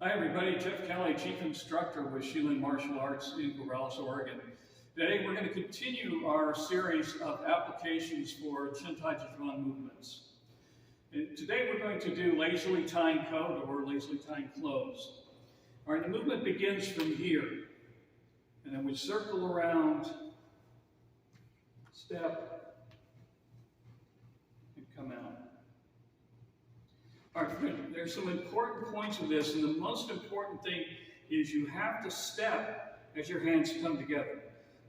Hi everybody, Jeff Kelly, Chief Instructor with Shilu Martial Arts in Corvallis, Oregon. Today we're going to continue our series of applications for Chen Taijiquan movements. And today we're going to do lazily tying coat or lazily tying clothes. All right, the movement begins from here, and then we circle around, step, and come out. All right, there's some important points of this, and the most important thing is you have to step as your hands come together.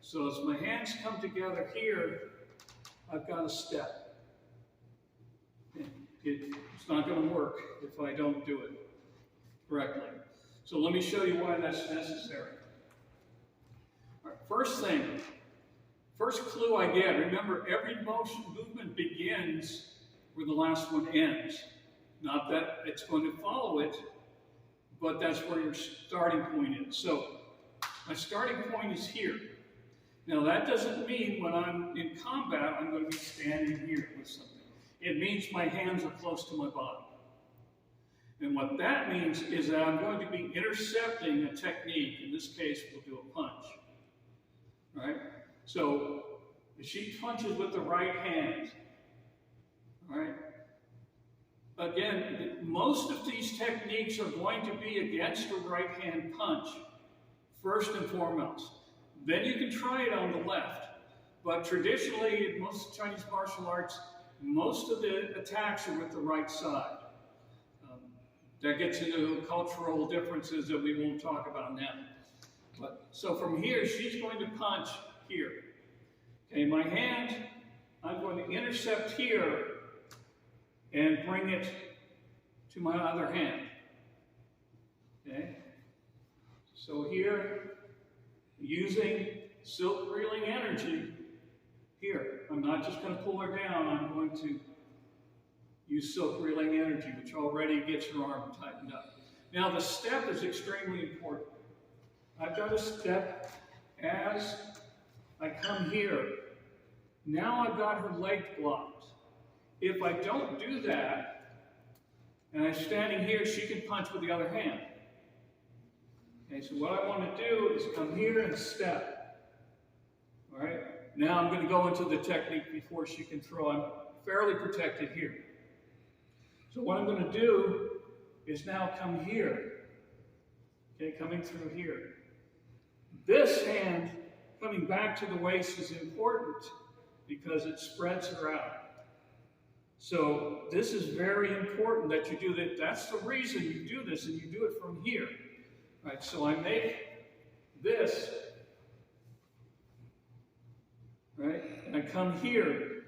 So as my hands come together here, I've got to step. It's not going to work if I don't do it correctly. So let me show you why that's necessary. All right, first clue I get, remember every movement begins where the last one ends. Not that it's going to follow it, but that's where your starting point is. So my starting point is here. Now that doesn't mean when I'm in combat, I'm going to be standing here with something. It means my hands are close to my body. And what that means is that I'm going to be intercepting a technique. In this case, we'll do a punch. All right? So if she punches with the right hand, all right? Again, most of these techniques are going to be against a right hand punch, first and foremost. Then you can try it on the left. But traditionally, in most Chinese martial arts, most of the attacks are with the right side. That gets into cultural differences that we won't talk about now. So from here, she's going to punch here. Okay, my hand, I'm going to intercept here and bring it to my other hand. Okay? So here, using silk reeling energy, here, I'm not just going to pull her down, I'm going to use silk reeling energy, which already gets your arm tightened up. Now the step is extremely important. I've got to step as I come here. Now I've got her leg blocked. If I don't do that, and I'm standing here, she can punch with the other hand. Okay, so what I want to do is come here and step. All right? Now I'm going to go into the technique before she can throw. I'm fairly protected here. So what I'm going to do is now come here. Okay, coming through here. This hand coming back to the waist is important because it spreads her out. So this is very important that you do that. That's the reason you do this, and you do it from here. Right, so I make this, right, and I come here.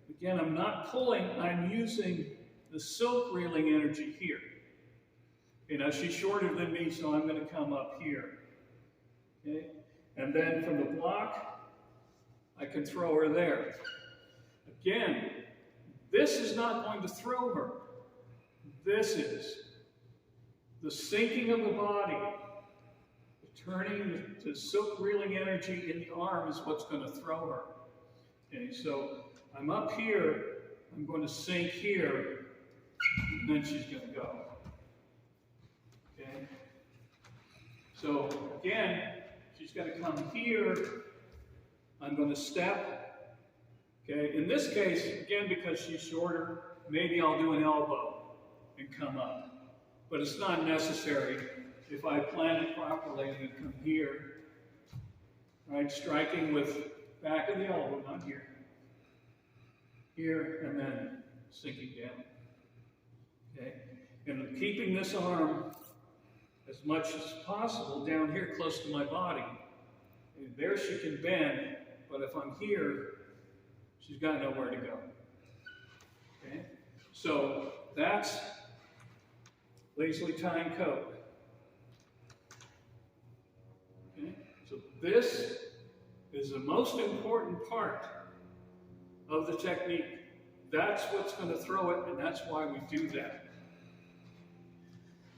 Again, I'm not pulling, I'm using the silk reeling energy here. You know, she's shorter than me, so I'm going to come up here. Okay, and then from the block, I can throw her there. Again, this is not going to throw her. This is the sinking of the body, the turning the silk reeling energy in the arm is what's going to throw her. Okay, so I'm up here, I'm going to sink here, and then she's going to go. Okay? So again, she's going to come here, I'm going to step. Okay, in this case, again, because she's shorter, maybe I'll do an elbow and come up. But it's not necessary if I plan it properly and come here, right, striking with back of the elbow, not here. Here, and then sinking down. Okay, and keeping this arm as much as possible down here close to my body. And there she can bend, but if I'm here, she's got nowhere to go. Okay? So that's lazily tying coat. Okay? So this is the most important part of the technique. That's what's going to throw it, and that's why we do that.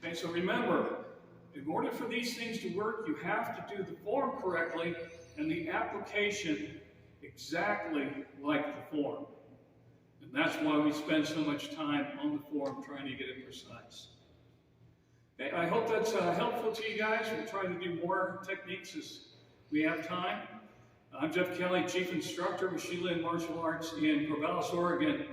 Okay, so remember, in order for these things to work, you have to do the form correctly and the application exactly like the form. And that's why we spend so much time on the form trying to get it precise. Okay, I hope that's helpful to you guys. We'll try to do more techniques as we have time. I'm Jeff Kelly, Chief Instructor of Shilu Martial Arts in Corvallis, Oregon.